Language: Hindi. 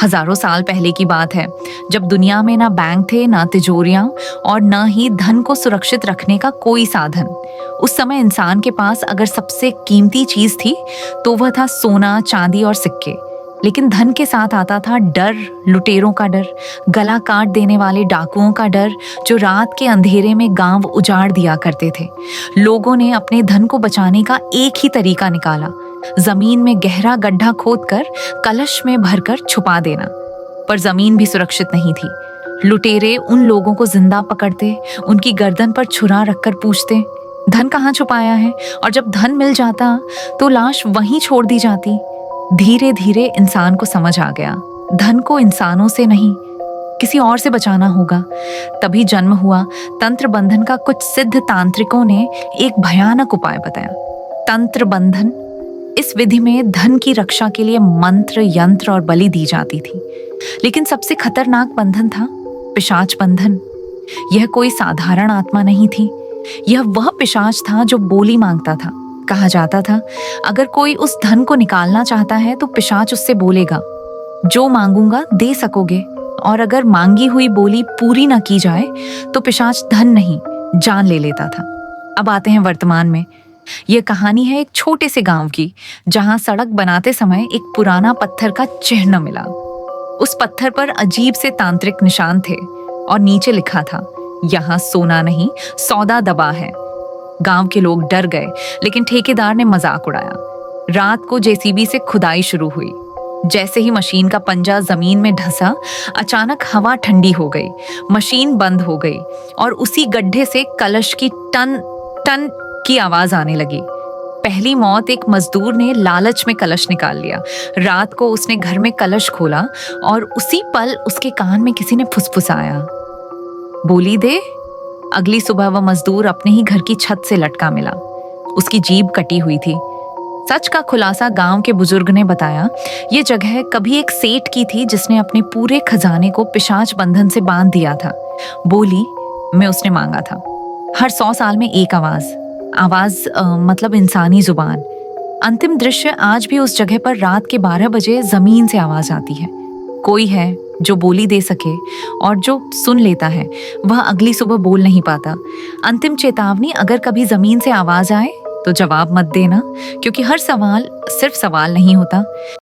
हजारों साल पहले की बात है, जब दुनिया में ना बैंक थे, ना तिजोरियां और ना ही धन को सुरक्षित रखने का कोई साधन। उस समय इंसान के पास अगर सबसे कीमती चीज थी तो वह था सोना, चांदी और सिक्के। लेकिन धन के साथ आता था डर, लुटेरों का डर, गला काट देने वाले डाकुओं का डर, जो रात के अंधेरे में गांव उजाड़ दिया करते थे। लोगों ने अपने धन को बचाने का एक ही तरीका निकाला, जमीन में गहरा गड्ढा खोदकर कलश में भरकर छुपा देना। पर जमीन भी सुरक्षित नहीं थी। लुटेरे उन लोगों को जिंदा पकड़ते, उनकी गर्दन पर छुरा रखकर पूछते, धन कहाँ छुपाया है? और जब धन मिल जाता तो लाश वहीं छोड़ दी जाती। धीरे धीरे इंसान को समझ आ गया, धन को इंसानों से नहीं, किसी और से बचाना होगा। तभी जन्म हुआ तंत्र बंधन का। कुछ सिद्ध तांत्रिकों ने एक भयानक उपाय बताया, तंत्र बंधन। इस विधि में धन की रक्षा के लिए मंत्र, यंत्र और बलि दी जाती थी। लेकिन सबसे खतरनाक बंधन था पिशाच बंधन। यह कोई साधारण आत्मा नहीं थी, यह वह पिशाच था जो बोली मांगता था। कहा जाता था, अगर कोई उस धन को निकालना चाहता है तो पिशाच उससे बोलेगा, जो मांगूंगा दे सकोगे, और अगर मांगी हुई बोली पूरी ना की जाए तो पिशाच धन नहीं, जान ले लेता था। अब आते हैं वर्तमान में। यह कहानी है एक छोटे से गांव की, जहां सड़क बनाते समय एक पुराना पत्थर का चिन्ह मिला। उस पत्थर पर अजीब से तांत्रिक निशान थे और नीचे लिखा था, यहाँ सोना नहीं, सौदा दबा है। गांव के लोग डर गए, लेकिन ठेकेदार ने मजाक उड़ाया। रात को जेसीबी से खुदाई शुरू हुई। जैसे ही मशीन का पंजा जमीन में धंसा, अचानक हवा ठंडी हो गई, मशीन बंद हो गई और उसी गड्ढे से कलश की टन टन की आवाज आने लगी। पहली मौत एक मजदूर ने लालच में कलश निकाल लिया। रात को उसने घर में कलश खोला और उसी पल उसके कान में किसी ने फुसफुसाया, बोली दे। अगली सुबह वह मजदूर अपने ही घर की छत से लटका मिला। उसकी जीभ कटी हुई थी। सच का खुलासा गांव के बुजुर्ग ने बताया, ये जगह कभी एक सेठ की थी जिसने अपने पूरे खजाने को पिशाच बंधन से बांध दिया था। बोली में उसने मांगा था। हर 100 साल में एक आवाज मतलब इंसानी जुबान। अंतिम दृश्य आज भी उस जगह पर रात के 12 बजे जमीन से आवाज आती है। कोई है जो बोली दे सके, और जो सुन लेता है वह अगली सुबह बोल नहीं पाता। अंतिम चेतावनी, अगर कभी जमीन से आवाज आए तो जवाब मत देना, क्योंकि हर सवाल सिर्फ सवाल नहीं होता।